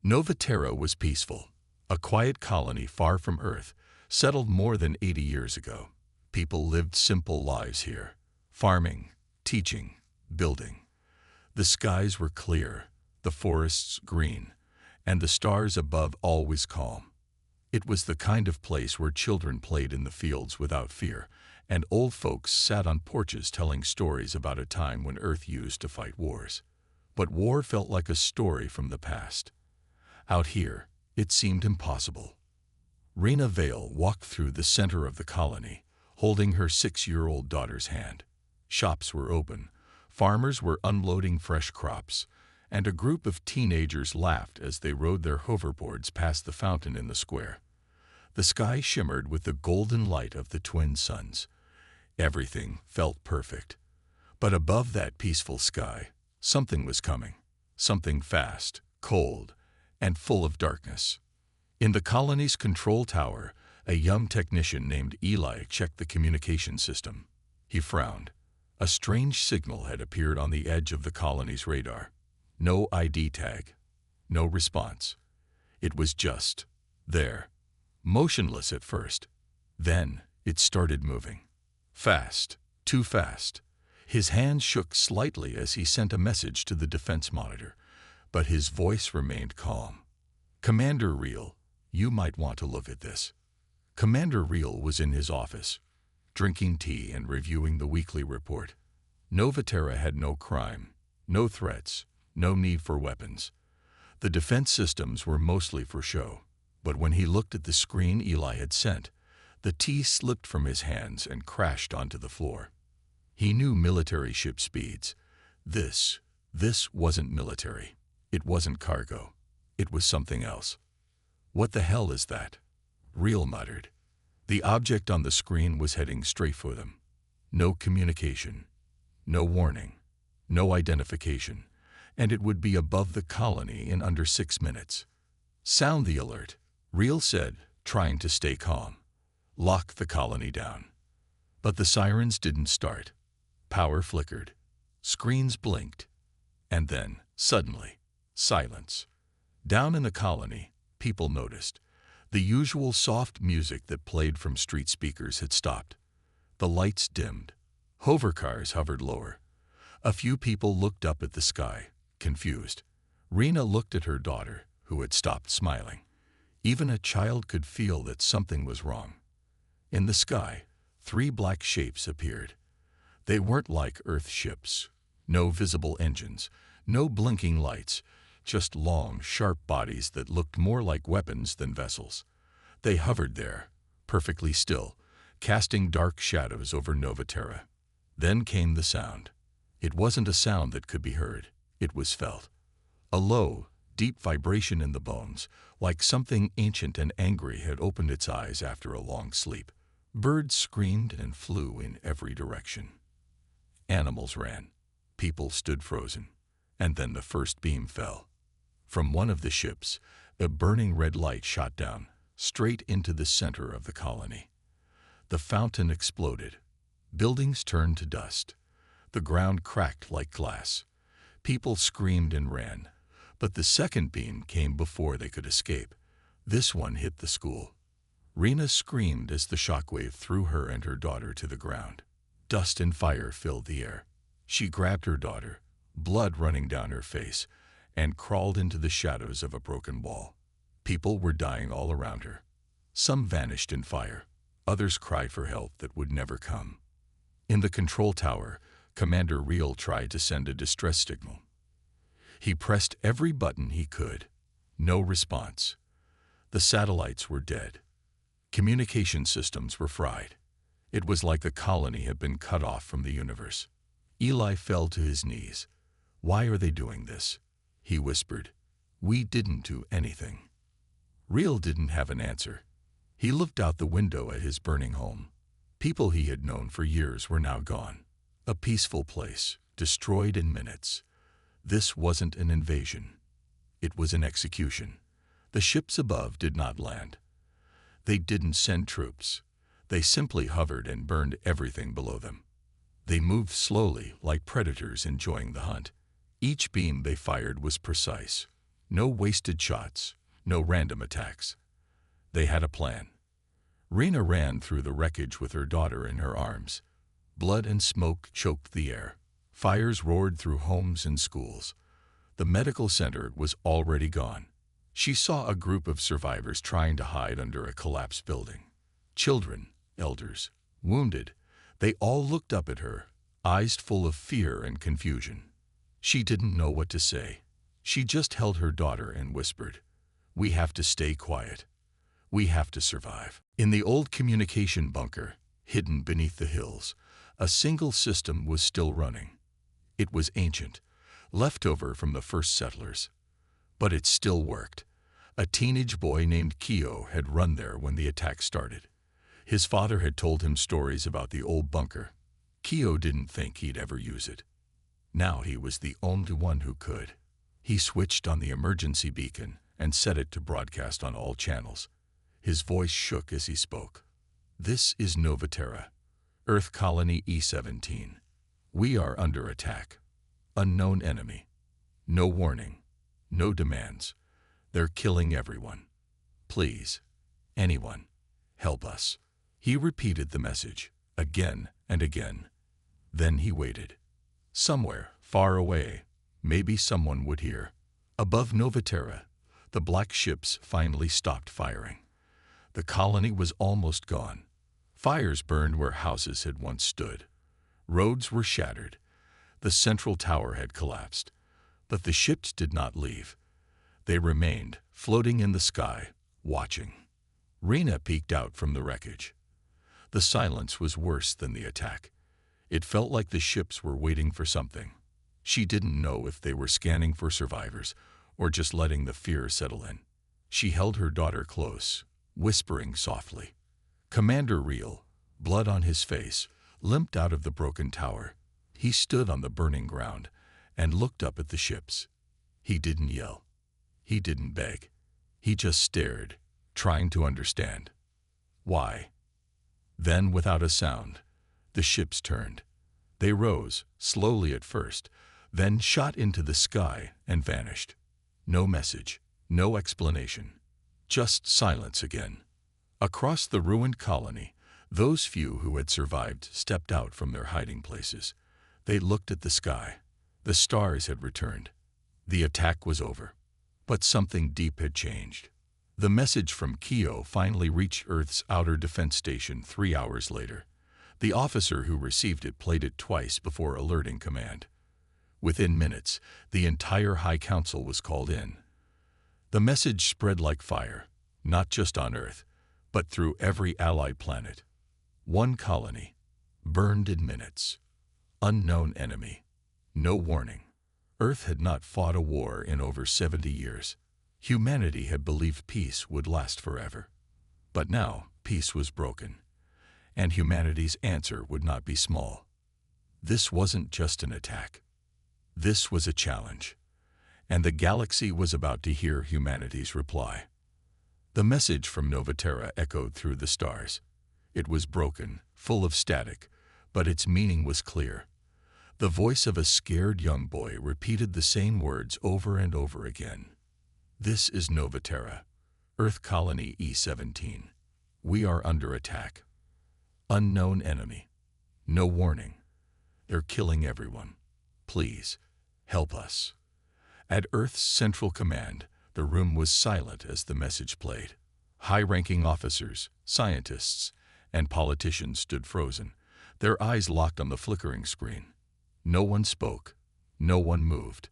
Nova Terra was peaceful, a quiet colony far from Earth, settled more than 80 years ago. People lived simple lives here, farming, teaching, building. The skies were clear, the forests green, and the stars above always calm. It was the kind of place where children played in the fields without fear, and old folks sat on porches telling stories about a time when Earth used to fight wars. But war felt like a story from the past. Out here, it seemed impossible. Rena Vale walked through the center of the colony, holding her 6-year-old daughter's hand. Shops were open, farmers were unloading fresh crops, and a group of teenagers laughed as they rode their hoverboards past the fountain in the square. The sky shimmered with the golden light of the twin suns. Everything felt perfect. But above that peaceful sky, something was coming. Something fast, cold, and full of darkness. In the colony's control tower, a young technician named Eli checked the communication system. He frowned. A strange signal had appeared on the edge of the colony's radar. No ID tag. No response. It was just there. Motionless at first. Then it started moving. Fast. Too fast. His hand shook slightly as he sent a message to the defense monitor, but his voice remained calm. "Commander Reel, you might want to look at this." Commander Reel was in his office, drinking tea and reviewing the weekly report. Nova Terra had no crime, no threats, no need for weapons. The defense systems were mostly for show, but when he looked at the screen Eli had sent, the tea slipped from his hands and crashed onto the floor. He knew military ship speeds. This wasn't military. It wasn't cargo. It was something else. "What the hell is that?" Reel muttered. The object on the screen was heading straight for them. No communication, no warning, no identification, and it would be above the colony in under 6 minutes. "Sound the alert," Reel said, trying to stay calm. "Lock the colony down." But the sirens didn't start. Power flickered. Screens blinked. And then, suddenly, silence. Down in the colony, people noticed. The usual soft music that played from street speakers had stopped. The lights dimmed. Hovercars hovered lower. A few people looked up at the sky, confused. Rena looked at her daughter, who had stopped smiling. Even a child could feel that something was wrong. In the sky, 3 black shapes appeared. They weren't like Earth ships. No visible engines, no blinking lights, just long, sharp bodies that looked more like weapons than vessels. They hovered there, perfectly still, casting dark shadows over Nova Terra. Then came the sound. It wasn't a sound that could be heard. It was felt. A low, deep vibration in the bones, like something ancient and angry had opened its eyes after a long sleep. Birds screamed and flew in every direction. Animals ran. People stood frozen. And then the first beam fell. From one of the ships, a burning red light shot down, straight into the center of the colony. The fountain exploded. Buildings turned to dust. The ground cracked like glass. People screamed and ran. But the second beam came before they could escape. This one hit the school. Rena screamed as the shockwave threw her and her daughter to the ground. Dust and fire filled the air. She grabbed her daughter, blood running down her face, and crawled into the shadows of a broken wall. People were dying all around her. Some vanished in fire. Others cried for help that would never come. In the control tower, Commander Reel tried to send a distress signal. He pressed every button he could. No response. The satellites were dead. Communication systems were fried. It was like the colony had been cut off from the universe. Eli fell to his knees. "Why are they doing this?" he whispered. "We didn't do anything." Reel didn't have an answer. He looked out the window at his burning home. People he had known for years were now gone. A peaceful place, destroyed in minutes. This wasn't an invasion. It was an execution. The ships above did not land. They didn't send troops. They simply hovered and burned everything below them. They moved slowly, like predators enjoying the hunt. Each beam they fired was precise. No wasted shots, no random attacks. They had a plan. Rena ran through the wreckage with her daughter in her arms. Blood and smoke choked the air. Fires roared through homes and schools. The medical center was already gone. She saw a group of survivors trying to hide under a collapsed building. Children, elders, wounded, they all looked up at her, eyes full of fear and confusion. She didn't know what to say. She just held her daughter and whispered, "We have to stay quiet. We have to survive." In the old communication bunker, hidden beneath the hills, a single system was still running. It was ancient, leftover from the first settlers. But it still worked. A teenage boy named Keo had run there when the attack started. His father had told him stories about the old bunker. Keo didn't think he'd ever use it. Now he was the only one who could. He switched on the emergency beacon and set it to broadcast on all channels. His voice shook as he spoke. "This is Novaterra, Earth Colony E-17. We are under attack. Unknown enemy. No warning. No demands. They're killing everyone. Please, anyone, help us." He repeated the message again and again. Then he waited. Somewhere, far away, maybe someone would hear. Above Novaterra, the black ships finally stopped firing. The colony was almost gone. Fires burned where houses had once stood. Roads were shattered. The central tower had collapsed. But the ships did not leave. They remained, floating in the sky, watching. Rena peeked out from the wreckage. The silence was worse than the attack. It felt like the ships were waiting for something. She didn't know if they were scanning for survivors or just letting the fear settle in. She held her daughter close, whispering softly. Commander Reel, blood on his face, limped out of the broken tower. He stood on the burning ground and looked up at the ships. He didn't yell. He didn't beg. He just stared, trying to understand. Why? Then, without a sound, the ships turned. They rose, slowly at first, then shot into the sky and vanished. No message, no explanation, just silence again. Across the ruined colony, those few who had survived stepped out from their hiding places. They looked at the sky. The stars had returned. The attack was over. But something deep had changed. The message from Keo finally reached Earth's outer defense station 3 hours later. The officer who received it played it twice before alerting command. Within minutes, the entire High Council was called in. The message spread like fire, not just on Earth, but through every allied planet. One colony, burned in minutes. Unknown enemy. No warning. Earth had not fought a war in over 70 years. Humanity had believed peace would last forever. But now, peace was broken. And humanity's answer would not be small. This wasn't just an attack. This was a challenge. And the galaxy was about to hear humanity's reply. The message from Novaterra echoed through the stars. It was broken, full of static, but its meaning was clear. The voice of a scared young boy repeated the same words over and over again. "This is Novaterra, Earth Colony E-17. We are under attack. Unknown enemy. No warning. They're killing everyone. Please, help us." At Earth's Central Command, the room was silent as the message played. High-ranking officers, scientists, and politicians stood frozen, their eyes locked on the flickering screen. No one spoke. No one moved.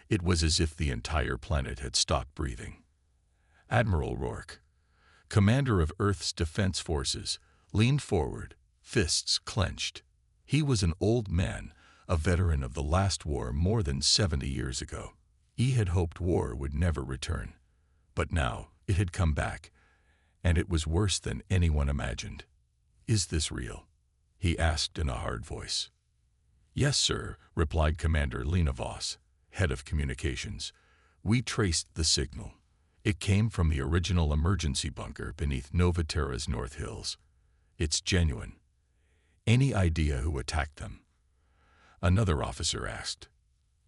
It was as if the entire planet had stopped breathing. Admiral Rourke, commander of Earth's defense forces, leaned forward, fists clenched. He was an old man, a veteran of the last war more than 70 years ago. He had hoped war would never return. But now it had come back, and it was worse than anyone imagined. "Is this real?" he asked in a hard voice. "Yes, sir," replied Commander Lena Voss, head of communications. "We traced the signal. It came from the original emergency bunker beneath Novaterra's North Hills. It's genuine. Any idea who attacked them?" Another officer asked.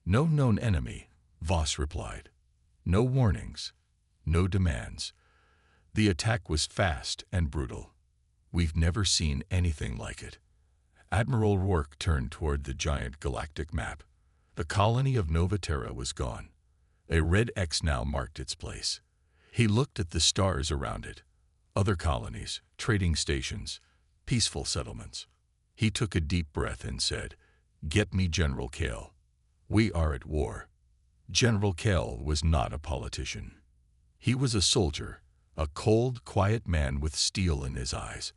"No known enemy," Voss replied. No warnings, no demands. The attack was fast and brutal. We've never seen anything like it. Admiral Rourke turned toward the giant galactic map. The colony of Nova Terra was gone. A red X now marked its place. He looked at the stars around it. Other colonies, trading stations, peaceful settlements. He took a deep breath and said, "Get me General Kale. We are at war." General Kale was not a politician. He was a soldier, a cold, quiet man with steel in his eyes.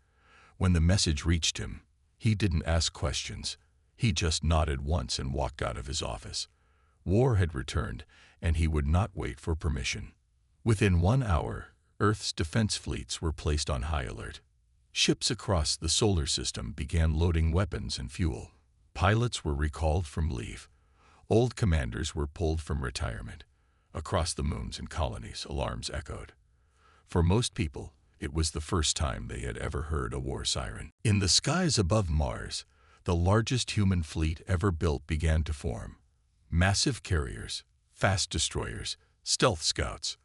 When the message reached him, he didn't ask questions. He just nodded once and walked out of his office. War had returned, and he would not wait for permission. Within 1 hour, Earth's defense fleets were placed on high alert. Ships across the solar system began loading weapons and fuel. Pilots were recalled from leave. Old commanders were pulled from retirement. Across the moons and colonies, alarms echoed. For most people, it was the first time they had ever heard a war siren. In the skies above Mars, the largest human fleet ever built began to form. Massive carriers, fast destroyers, stealth scouts.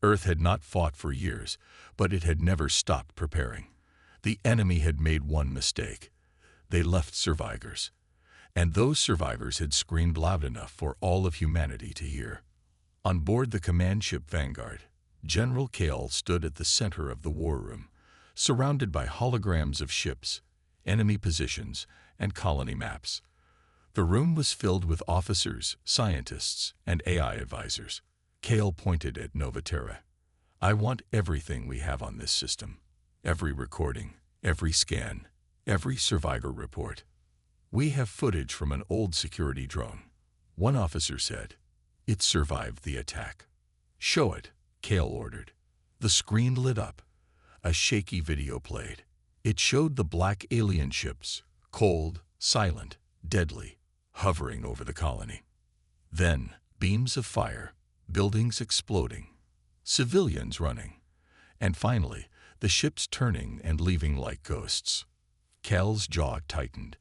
Earth had not fought for years, but it had never stopped preparing. The enemy had made one mistake. They left survivors. And those survivors had screamed loud enough for all of humanity to hear. On board the command ship Vanguard, General Kale stood at the center of the war room, surrounded by holograms of ships, enemy positions, and colony maps. The room was filled with officers, scientists, and AI advisors. Kale pointed at Nova Terra. "I want everything we have on this system. Every recording, every scan, every survivor report. We have footage from an old security drone." One officer said, "It survived the attack." "Show it," Kale ordered. The screen lit up. A shaky video played. It showed the black alien ships, cold, silent, deadly, hovering over the colony. Then, beams of fire, buildings exploding, civilians running, and finally, the ships turning and leaving like ghosts. Kale's jaw tightened.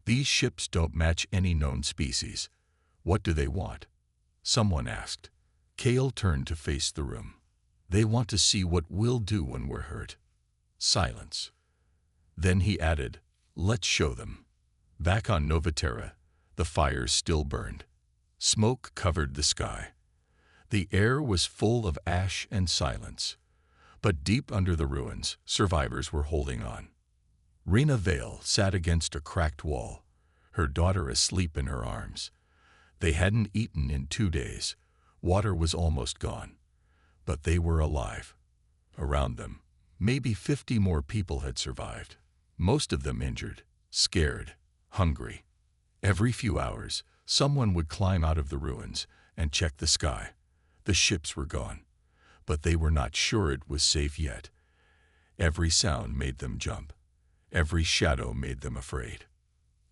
These ships don't match any known species. What do they want? Someone asked. Kale turned to face the room. They want to see what we'll do when we're hurt. Silence. Then he added, "Let's show them." Back on Nova Terra, the fires still burned. Smoke covered the sky. The air was full of ash and silence. But deep under the ruins, survivors were holding on. Rena Vale sat against a cracked wall, her daughter asleep in her arms. They hadn't eaten in 2 days. Water was almost gone. But they were alive. Around them, maybe 50 more people had survived, most of them injured, scared, hungry. Every few hours, someone would climb out of the ruins and check the sky. The ships were gone, but they were not sure it was safe yet. Every sound made them jump. Every shadow made them afraid.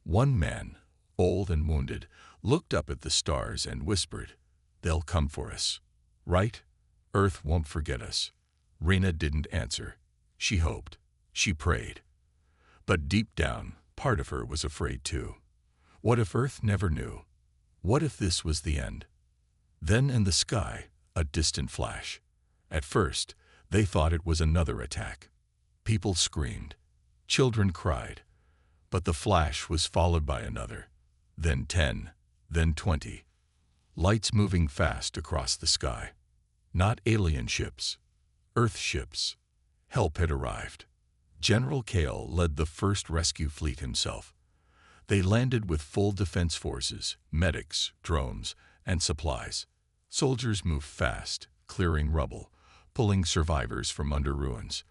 One man, old and wounded, looked up at the stars and whispered, "They'll come for us. Right? Earth won't forget us." Rena didn't answer. She hoped. She prayed. But deep down, part of her was afraid too. What if Earth never knew? What if this was the end? Then in the sky, a distant flash. At first, they thought it was another attack. People screamed. Children cried. But the flash was followed by another. Then 10, then 20. Lights moving fast across the sky. Not alien ships. Earth ships. Help had arrived. General Kale led the first rescue fleet himself. They landed with full defense forces, medics, drones, and supplies. Soldiers moved fast, clearing rubble, pulling survivors from under ruins.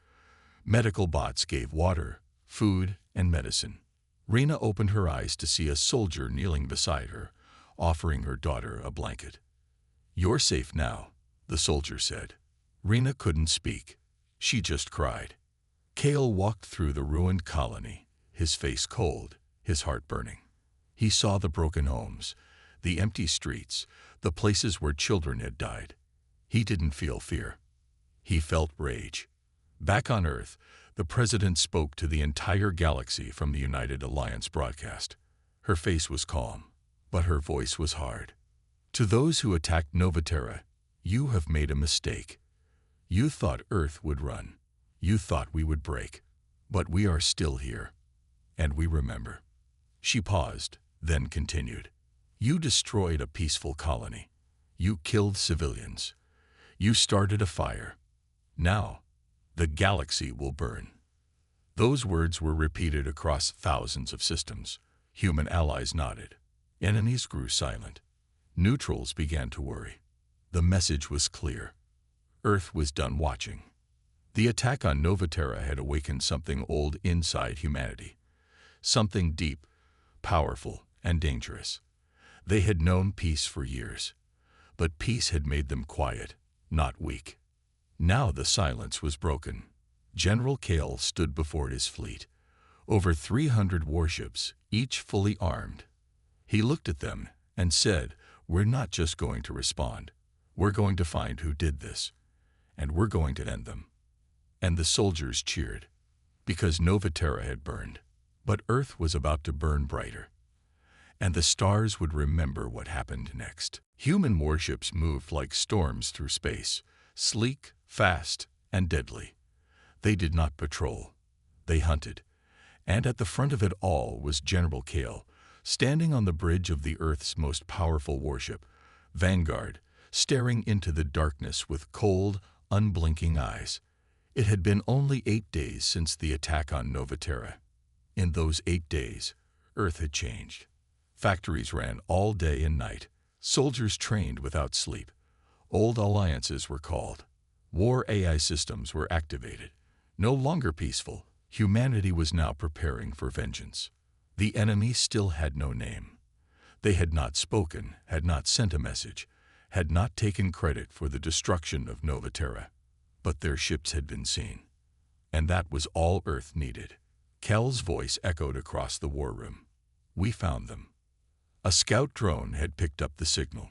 Medical bots gave water, food, and medicine. Rena opened her eyes to see a soldier kneeling beside her, offering her daughter a blanket. "You're safe now," the soldier said. Rena couldn't speak. She just cried. Kale walked through the ruined colony, his face cold, his heart burning. He saw the broken homes, the empty streets, the places where children had died. He didn't feel fear. He felt rage. Back on Earth, the president spoke to the entire galaxy from the United Alliance broadcast. Her face was calm, but her voice was hard. "To those who attacked Nova Terra, "You have made a mistake. You thought Earth would run. You thought we would break. But we are still here. And we remember." She paused, then continued. "You destroyed a peaceful colony. You killed civilians. You started a fire. Now, the galaxy will burn." Those words were repeated across thousands of systems. Human allies nodded. Enemies grew silent. Neutrals began to worry. The message was clear. Earth was done watching. The attack on Novaterra had awakened something old inside humanity. Something deep, powerful, and dangerous. They had known peace for years. But peace had made them quiet, not weak. Now the silence was broken. General Kale stood before his fleet. Over 300 warships, each fully armed. He looked at them and said, "We're not just going to respond. We're going to find who did this. And we're going to end them." And the soldiers cheered. Because Novaterra had burned. But Earth was about to burn brighter. And the stars would remember what happened next. Human warships moved like storms through space, sleek, fast, and deadly. They did not patrol. They hunted. And at the front of it all was General Kale, standing on the bridge of the Earth's most powerful warship, Vanguard, staring into the darkness with cold, unblinking eyes. It had been only 8 days since the attack on Novaterra. In those 8 days, Earth had changed. Factories ran all day and night. Soldiers trained without sleep. Old alliances were called. War AI systems were activated. No longer peaceful, humanity was now preparing for vengeance. The enemy still had no name. They had not spoken, had not sent a message, had not taken credit for the destruction of Novaterra. But their ships had been seen. And that was all Earth needed. Kel's voice echoed across the war room. "We found them." A scout drone had picked up the signal.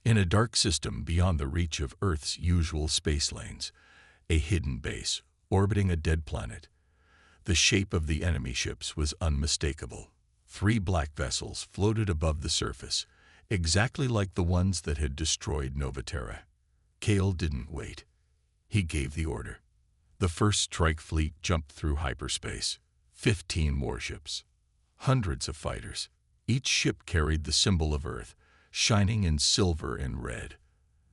In a dark system beyond the reach of Earth's usual space lanes, a hidden base, orbiting a dead planet. The shape of the enemy ships was unmistakable. 3 black vessels floated above the surface, exactly like the ones that had destroyed Novaterra. Kale didn't wait. He gave the order. The first strike fleet jumped through hyperspace. 15 warships. Hundreds of fighters. Each ship carried the symbol of Earth, shining in silver and red.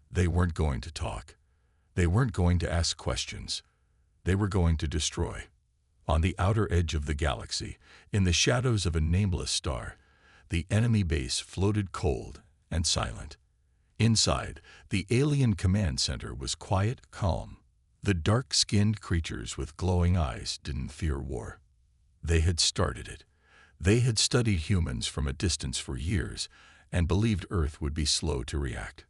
They weren't going to talk. They weren't going to ask questions. They were going to destroy. On the outer edge of the galaxy, in the shadows of a nameless star, the enemy base floated cold and silent. Inside, the alien command center was quiet, calm. The dark-skinned creatures with glowing eyes didn't fear war. They had started it. They had studied humans from a distance for years and believed Earth would be slow to react.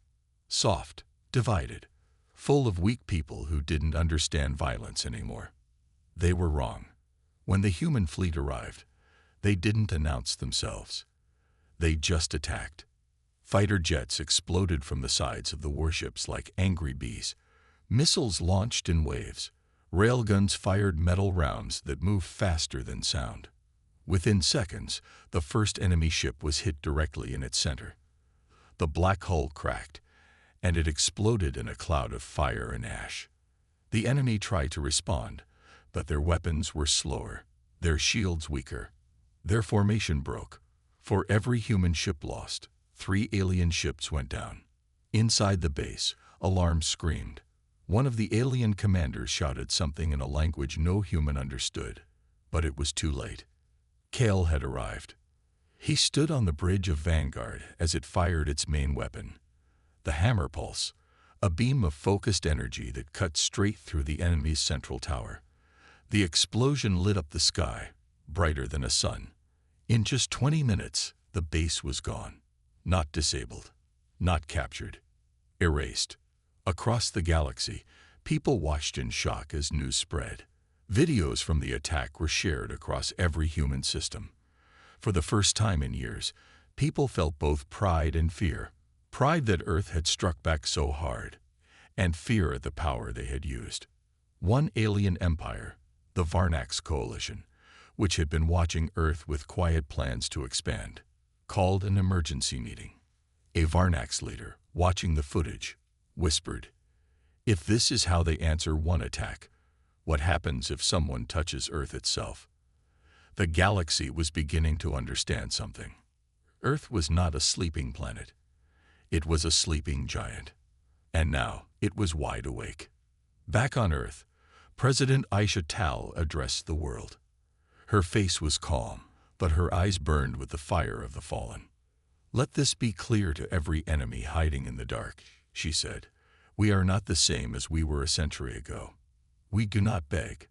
Soft, divided, full of weak people who didn't understand violence anymore. They were wrong. When the human fleet arrived, they didn't announce themselves. They just attacked. Fighter jets exploded from the sides of the warships like angry bees. Missiles launched in waves. Railguns fired metal rounds that moved faster than sound. Within seconds, the first enemy ship was hit directly in its center. The black hull cracked, and it exploded in a cloud of fire and ash. The enemy tried to respond, but their weapons were slower, their shields weaker. Their formation broke. For every human ship lost, 3 alien ships went down. Inside the base, alarms screamed. One of the alien commanders shouted something in a language no human understood, but it was too late. Kale had arrived. He stood on the bridge of Vanguard as it fired its main weapon, the hammer pulse, a beam of focused energy that cut straight through the enemy's central tower. The explosion lit up the sky, brighter than a sun. In just 20 minutes, the base was gone. Not disabled, not captured, erased. Across the galaxy, people watched in shock as news spread. Videos from the attack were shared across every human system. For the first time in years, people felt both pride and fear. Pride that Earth had struck back so hard, and fear at the power they had used. One alien empire, the Varnax Coalition, which had been watching Earth with quiet plans to expand, called an emergency meeting. A Varnax leader, watching the footage, whispered, "If this is how they answer one attack, what happens if someone touches Earth itself?" The galaxy was beginning to understand something. Earth was not a sleeping planet. It was a sleeping giant. And now it was wide awake. Back on Earth, President HFY addressed the world. Her face was calm, but her eyes burned with the fire of the fallen. "Let this be clear to every enemy hiding in the dark," she said. "We are not the same as we were a century ago. We do not beg.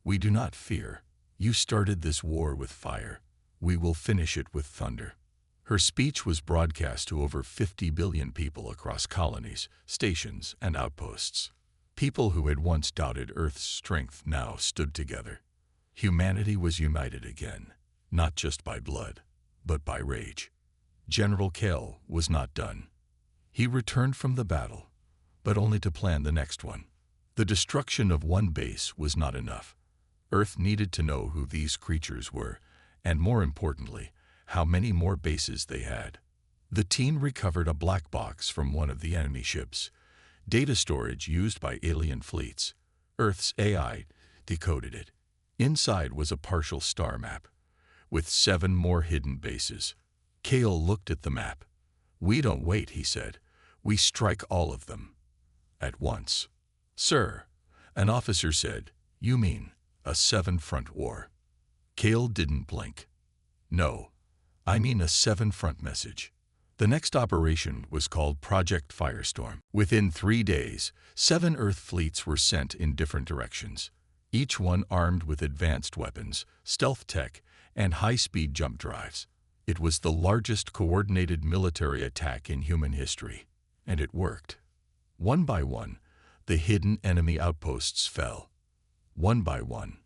We do not fear. You started this war with fire. We will finish it with thunder." Her speech was broadcast to over 50 billion people across colonies, stations, and outposts. People who had once doubted Earth's strength now stood together. Humanity was united again, not just by blood, but by rage. General Kale was not done. He returned from the battle, but only to plan the next one. The destruction of one base was not enough. Earth needed to know who these creatures were, and more importantly, how many more bases they had. The team recovered a black box from one of the enemy ships, data storage used by alien fleets. Earth's AI decoded it. Inside was a partial star map, with 7 more hidden bases. Kale looked at the map. "We don't wait," he said. "We strike all of them. At once." "Sir," an officer said, "you mean a 7-front war?" Kale didn't blink. "No, I mean a 7-front message." The next operation was called Project Firestorm. Within 3 days, 7 Earth fleets were sent in different directions, each one armed with advanced weapons, stealth tech, and high-speed jump drives. It was the largest coordinated military attack in human history, and it worked. One by one, the hidden enemy outposts fell. One by one,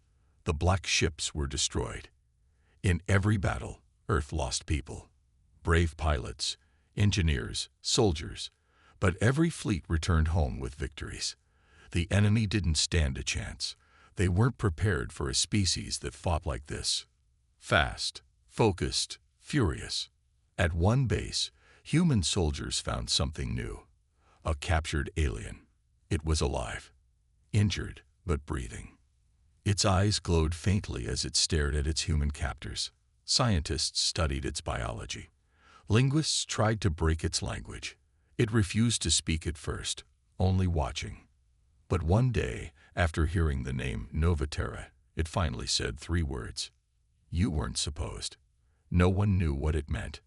the black ships were destroyed. In every battle, Earth lost people. Brave pilots, engineers, soldiers, but every fleet returned home with victories. The enemy didn't stand a chance. They weren't prepared for a species that fought like this. Fast, focused, furious. At one base, human soldiers found something new. A captured alien. It was alive, injured but breathing. Its eyes glowed faintly as it stared at its human captors. Scientists studied its biology. Linguists tried to break its language. It refused to speak at first, only watching. But one day, after hearing the name Novaterra, it finally said 3 words. You weren't supposed. No one knew what it meant.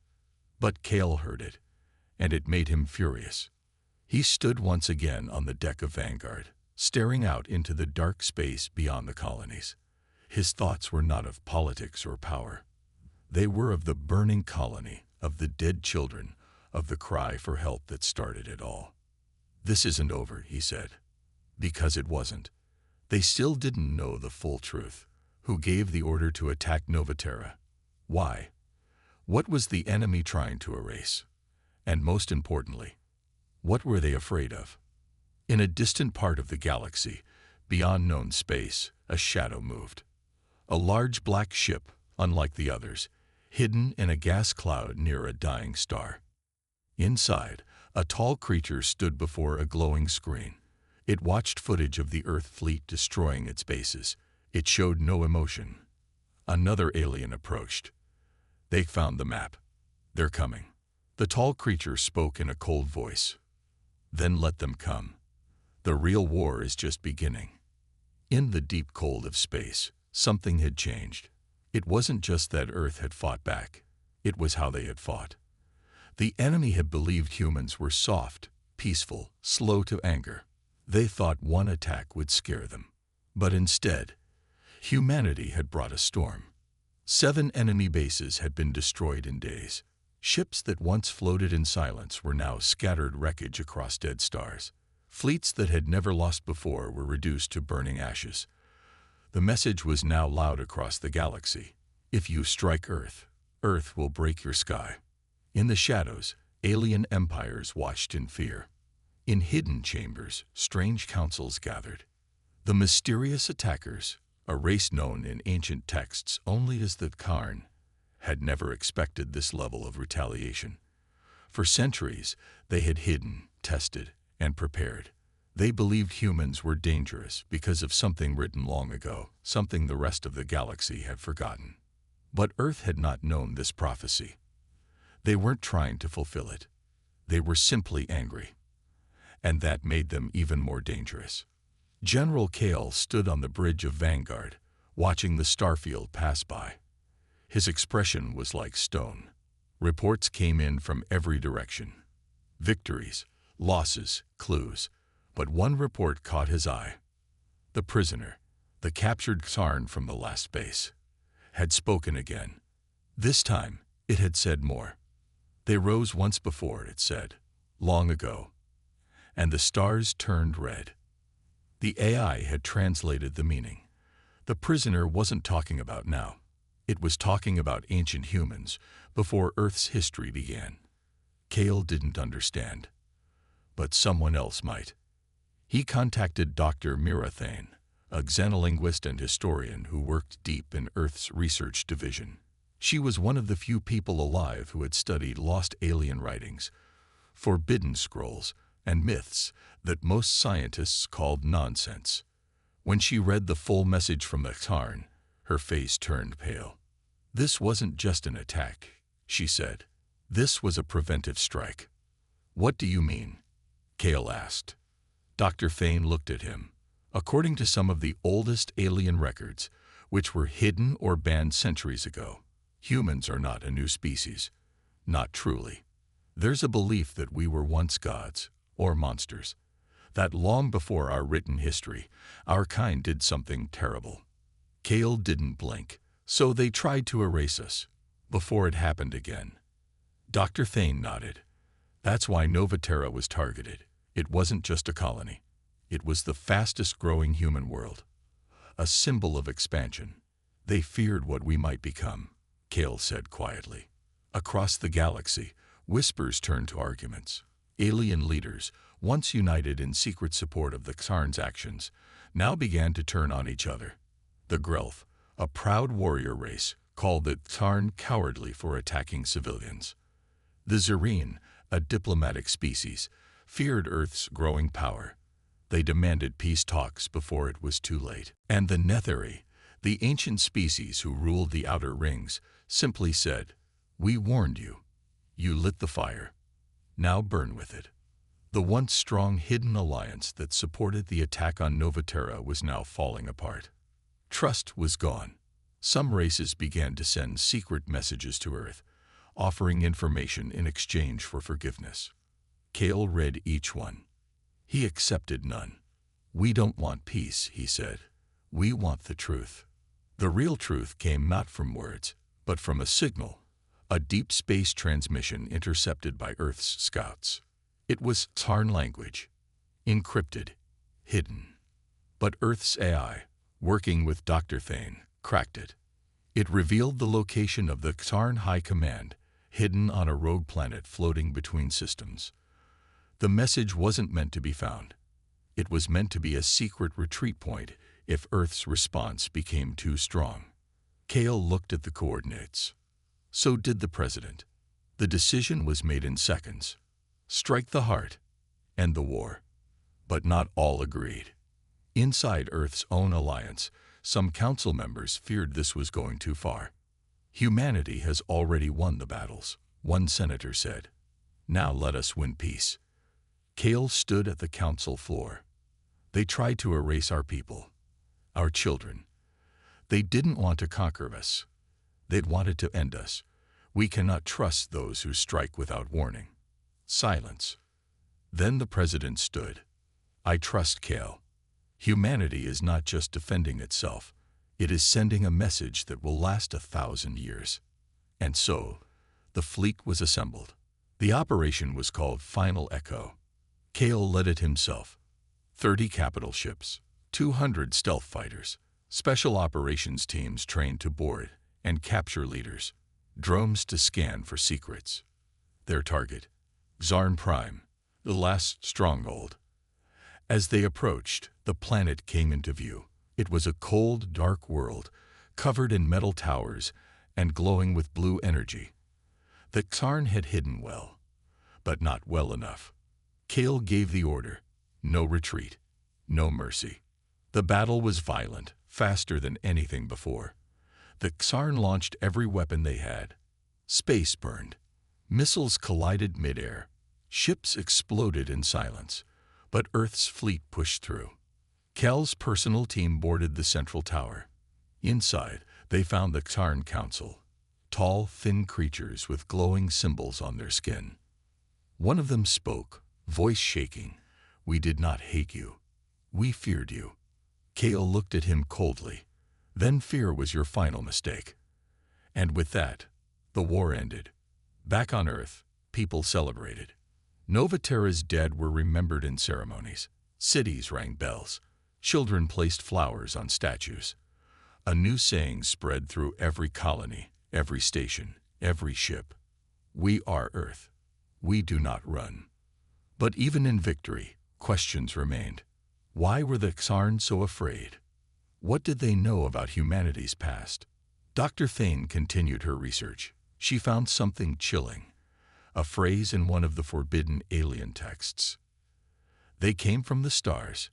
But Kale heard it, and it made him furious. He stood once again on the deck of Vanguard, staring out into the dark space beyond the colonies. His thoughts were not of politics or power. They were of the burning colony, of the dead children, of the cry for help that started it all. "This isn't over," he said. Because it wasn't. They still didn't know the full truth. Who gave the order to attack Novaterra? Why? What was the enemy trying to erase? And most importantly, what were they afraid of? In a distant part of the galaxy, beyond known space, a shadow moved. A large black ship, unlike the others, hidden in a gas cloud near a dying star. Inside, a tall creature stood before a glowing screen. It watched footage of the Earth fleet destroying its bases. It showed no emotion. Another alien approached. They found the map. They're coming. The tall creature spoke in a cold voice. Then let them come. The real war is just beginning. In the deep cold of space, something had changed. It wasn't just that Earth had fought back. It was how they had fought. The enemy had believed humans were soft, peaceful, slow to anger. They thought one attack would scare them. But instead, humanity had brought a storm. 7 enemy bases had been destroyed in days. Ships that once floated in silence were now scattered wreckage across dead stars. Fleets that had never lost before were reduced to burning ashes. The message was now loud across the galaxy. If you strike Earth, Earth will break your sky. In the shadows, alien empires watched in fear. In hidden chambers, strange councils gathered. The mysterious attackers, a race known in ancient texts only as the Karn, had never expected this level of retaliation. For centuries, they had hidden, tested, and prepared. They believed humans were dangerous because of something written long ago, something the rest of the galaxy had forgotten. But Earth had not known this prophecy. They weren't trying to fulfill it. They were simply angry. And that made them even more dangerous. General Kale stood on the bridge of Vanguard, watching the starfield pass by. His expression was like stone. Reports came in from every direction. Victories, losses, clues. But one report caught his eye. The prisoner, the captured Xarn from the last base, had spoken again. This time, it had said more. They rose once before, it said, long ago. And the stars turned red. The AI had translated the meaning. The prisoner wasn't talking about now. It was talking about ancient humans before Earth's history began. Kale didn't understand. But someone else might. He contacted Dr. Mirathane, a xenolinguist and historian who worked deep in Earth's research division. She was one of the few people alive who had studied lost alien writings, forbidden scrolls, and myths that most scientists called nonsense. When she read the full message from the Xarn, her face turned pale. This wasn't just an attack, she said. This was a preventive strike. What do you mean? Kale asked. Dr. Fane looked at him. According to some of the oldest alien records, which were hidden or banned centuries ago, humans are not a new species. Not truly. There's a belief that we were once gods, or monsters. That long before our written history, our kind did something terrible. Kale didn't blink, so they tried to erase us, before it happened again. Dr. Thane nodded. That's why Novaterra was targeted. It wasn't just a colony. It was the fastest-growing human world. A symbol of expansion. They feared what we might become, Kale said quietly. Across the galaxy, whispers turned to arguments. Alien leaders, once united in secret support of the Xarn's actions, now began to turn on each other. The Grelth, a proud warrior race, called the Xarn cowardly for attacking civilians. The Zerine, a diplomatic species, feared Earth's growing power. They demanded peace talks before it was too late. And the Netheri, the ancient species who ruled the outer rings, simply said, "We warned you. You lit the fire. Now burn with it." The once strong hidden alliance that supported the attack on Novaterra was now falling apart. Trust was gone. Some races began to send secret messages to Earth, offering information in exchange for forgiveness. Kale read each one. He accepted none. "We don't want peace," he said. "We want the truth." The real truth came not from words, but from a signal, a deep space transmission intercepted by Earth's scouts. It was Xarn language, encrypted, hidden. But Earth's AI, working with Dr. Thane, cracked it. It revealed the location of the Xarn High Command, hidden on a rogue planet floating between systems. The message wasn't meant to be found. It was meant to be a secret retreat point if Earth's response became too strong. Kale looked at the coordinates. So did the president. The decision was made in seconds. Strike the heart, end the war. But not all agreed. Inside Earth's own alliance, some council members feared this was going too far. "Humanity has already won the battles," one senator said. "Now let us win peace." Kale stood at the council floor. "They tried to erase our people, our children. They didn't want to conquer us. They'd wanted to end us. We cannot trust those who strike without warning." Silence. Then the president stood. "I trust Kale. Humanity is not just defending itself. It is sending a message that will last 1,000 years. And so, the fleet was assembled. The operation was called Final Echo. Kale led it himself. 30 capital ships, 200 stealth fighters, special operations teams trained to board and capture leaders, drones to scan for secrets. Their target, Xarn Prime, the last stronghold. As they approached, the planet came into view. It was a cold, dark world, covered in metal towers and glowing with blue energy. The Xarn had hidden well, but not well enough. Kale gave the order. No retreat. No mercy. The battle was violent, faster than anything before. The Xarn launched every weapon they had. Space burned. Missiles collided midair. Ships exploded in silence. But Earth's fleet pushed through. Kel's personal team boarded the central tower. Inside, they found the Xarn Council. Tall, thin creatures with glowing symbols on their skin. One of them spoke, voice shaking. "We did not hate you. We feared you." Kale looked at him coldly. "Then fear was your final mistake." And with that, the war ended. Back on Earth, people celebrated. Nova Terra's dead were remembered in ceremonies. Cities rang bells. Children placed flowers on statues. A new saying spread through every colony, every station, every ship. "We are Earth. We do not run." But even in victory, questions remained. Why were the Xarn so afraid? What did they know about humanity's past? Dr. Thane continued her research. She found something chilling. A phrase in one of the forbidden alien texts. "They came from the stars,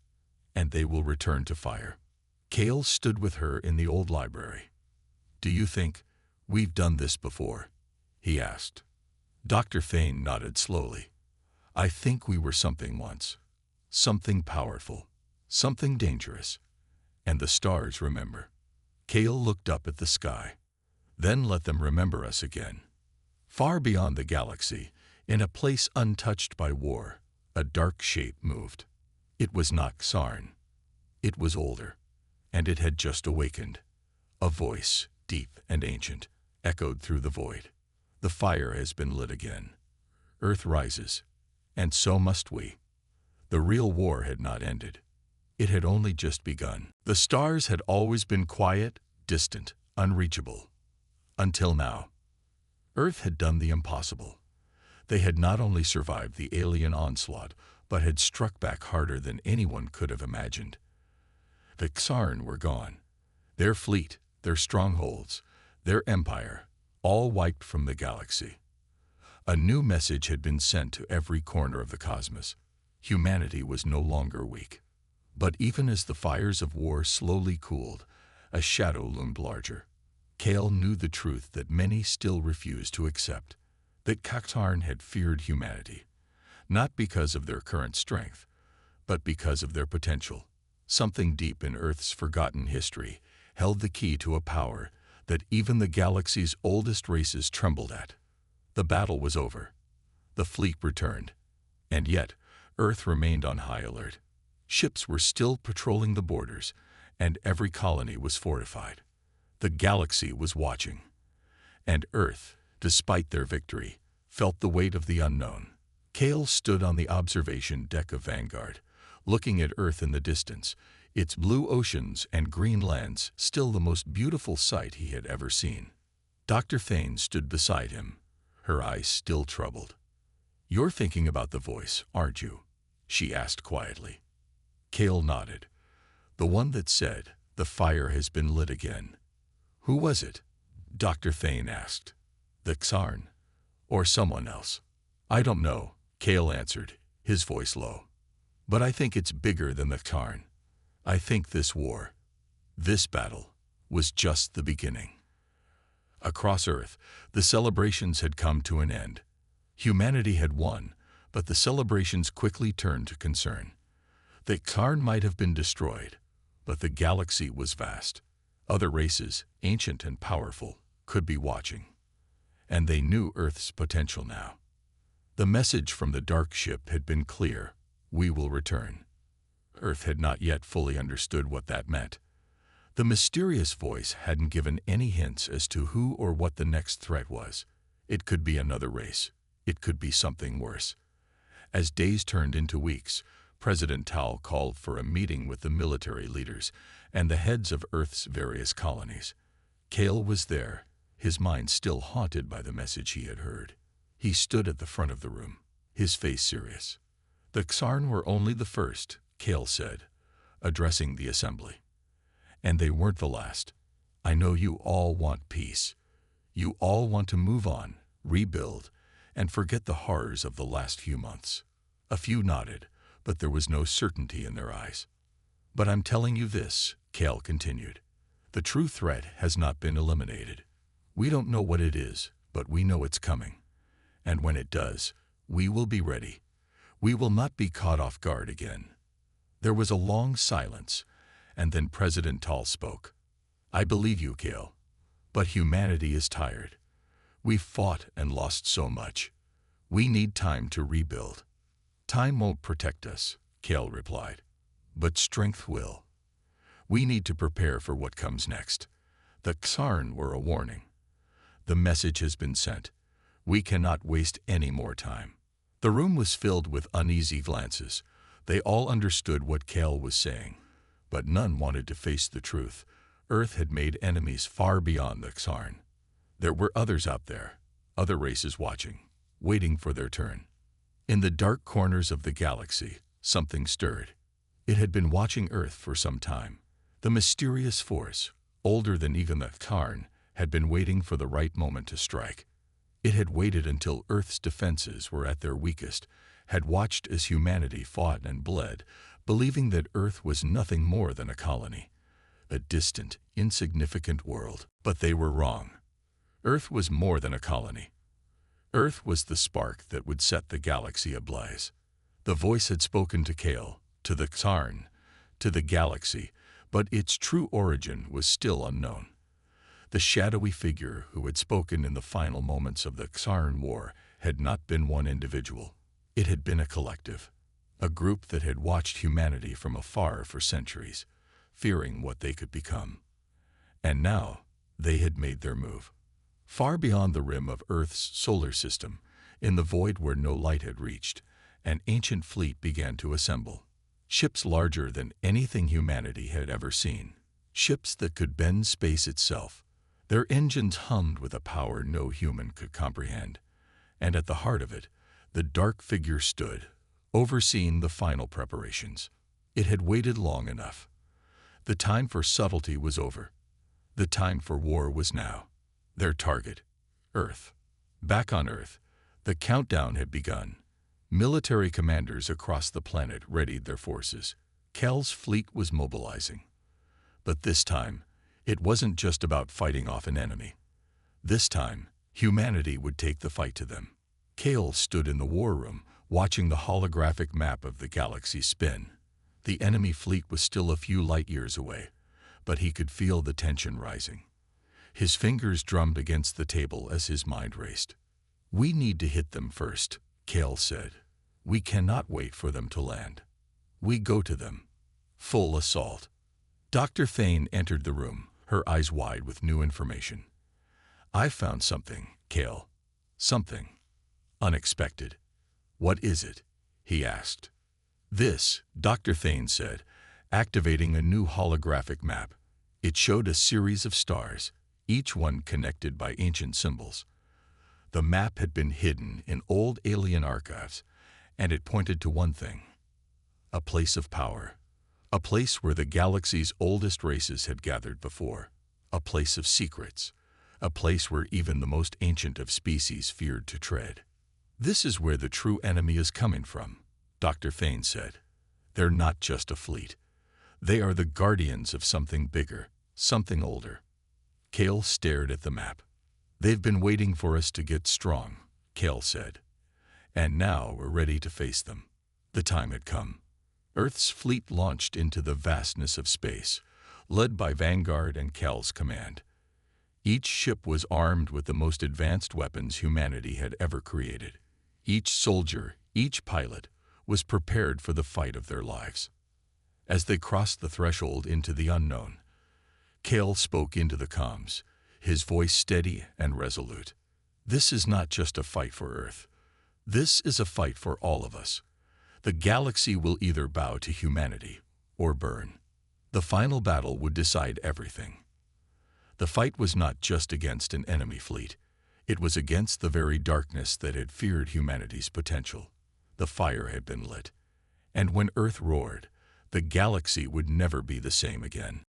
and they will return to fire." Kale stood with her in the old library. "Do you think we've done this before?" he asked. Dr. Thane nodded slowly. "I think we were something once. Something powerful. Something dangerous. And the stars remember." Kale looked up at the sky. "Then let them remember us again." Far beyond the galaxy, in a place untouched by war, a dark shape moved. It was not Xarn. It was older, and it had just awakened. A voice, deep and ancient, echoed through the void. "The fire has been lit again. Earth rises, and so must we." The real war had not ended. It had only just begun. The stars had always been quiet, distant, unreachable. Until now. Earth had done the impossible. They had not only survived the alien onslaught, but had struck back harder than anyone could have imagined. The Xarn were gone. Their fleet, their strongholds, their empire, all wiped from the galaxy. A new message had been sent to every corner of the cosmos. Humanity was no longer weak. But even as the fires of war slowly cooled, a shadow loomed larger. Kale knew the truth that many still refused to accept, that Xarn had feared humanity, not because of their current strength, but because of their potential. Something deep in Earth's forgotten history held the key to a power that even the galaxy's oldest races trembled at. The battle was over. The fleet returned. And yet, Earth remained on high alert. Ships were still patrolling the borders, and every colony was fortified. The galaxy was watching. And Earth, despite their victory, felt the weight of the unknown. Kale stood on the observation deck of Vanguard, looking at Earth in the distance, its blue oceans and green lands still the most beautiful sight he had ever seen. Dr. Thane stood beside him, her eyes still troubled. "You're thinking about the voice, aren't you?" she asked quietly. Kale nodded. "The one that said, 'The fire has been lit again.'" "Who was it?" Dr. Thane asked. "The Xarn, or someone else?" "I don't know," Kale answered, his voice low. "But I think it's bigger than the Xarn. I think this war, this battle, was just the beginning." Across Earth, the celebrations had come to an end. Humanity had won, but the celebrations quickly turned to concern. The Xarn might have been destroyed, but the galaxy was vast. Other races, ancient and powerful, could be watching. And they knew Earth's potential now. The message from the dark ship had been clear: we will return. Earth had not yet fully understood what that meant. The mysterious voice hadn't given any hints as to who or what the next threat was. It could be another race. It could be something worse. As days turned into weeks, President Tao called for a meeting with the military leaders and the heads of Earth's various colonies. Kale was there, his mind still haunted by the message he had heard. He stood at the front of the room, his face serious. "The Xarn were only the first," Kale said, addressing the assembly. "And they weren't the last. I know you all want peace. You all want to move on, rebuild, and forget the horrors of the last few months. A few nodded, but there was no certainty in their eyes. "But I'm telling you this," Cale continued. "The true threat has not been eliminated. We don't know what it is, but we know it's coming. And when it does, we will be ready. We will not be caught off guard again." There was a long silence, and then President Tall spoke. "I believe you, Cale, but humanity is tired. We've fought and lost so much. We need time to rebuild." "Time won't protect us," Cale replied, "but strength will. We need to prepare for what comes next." The Xarn were a warning. "The message has been sent. We cannot waste any more time." The room was filled with uneasy glances. They all understood what Cale was saying, but none wanted to face the truth. Earth had made enemies far beyond the Xarn. There were others out there, other races watching, waiting for their turn. In the dark corners of the galaxy, something stirred. It had been watching Earth for some time. The mysterious force, older than even the Xarn, had been waiting for the right moment to strike. It had waited until Earth's defenses were at their weakest, had watched as humanity fought and bled, believing that Earth was nothing more than a colony, a distant, insignificant world. But they were wrong. Earth was more than a colony. Earth was the spark that would set the galaxy ablaze. The voice had spoken to Cale, to the Xarn, to the galaxy, but its true origin was still unknown. The shadowy figure who had spoken in the final moments of the Xarn War had not been one individual. It had been a collective, a group that had watched humanity from afar for centuries, fearing what they could become. And now they had made their move. Far beyond the rim of Earth's solar system, in the void where no light had reached, an ancient fleet began to assemble. Ships larger than anything humanity had ever seen. Ships that could bend space itself. Their engines hummed with a power no human could comprehend. And at the heart of it, the dark figure stood, overseeing the final preparations. It had waited long enough. The time for subtlety was over. The time for war was now. Their target, Earth. Back on Earth, the countdown had begun. Military commanders across the planet readied their forces. Cale's fleet was mobilizing. But this time, it wasn't just about fighting off an enemy. This time, humanity would take the fight to them. Cale stood in the war room, watching the holographic map of the galaxy spin. The enemy fleet was still a few light years away, but he could feel the tension rising. His fingers drummed against the table as his mind raced. "We need to hit them first," Cale said. "We cannot wait for them to land. We go to them. Full assault." Dr. Thane entered the room, her eyes wide with new information. "I've found something, Cale. Something unexpected." "What is it?" he asked. "This," Dr. Thane said, activating a new holographic map. It showed a series of stars, each one connected by ancient symbols. The map had been hidden in old alien archives, and it pointed to one thing: a place of power. A place where the galaxy's oldest races had gathered before. A place of secrets. A place where even the most ancient of species feared to tread. "This is where the true enemy is coming from," Dr. Thane said. "They're not just a fleet. They are the guardians of something bigger, something older." Cale stared at the map. "They've been waiting for us to get strong," Cale said. "And now we're ready to face them." The time had come. Earth's fleet launched into the vastness of space, led by Vanguard and Cale's command. Each ship was armed with the most advanced weapons humanity had ever created. Each soldier, each pilot, was prepared for the fight of their lives. As they crossed the threshold into the unknown, Cale spoke into the comms, his voice steady and resolute. "This is not just a fight for Earth. This is a fight for all of us. The galaxy will either bow to humanity or burn. The final battle would decide everything." The fight was not just against an enemy fleet. It was against the very darkness that had feared humanity's potential. The fire had been lit. And when Earth roared, the galaxy would never be the same again.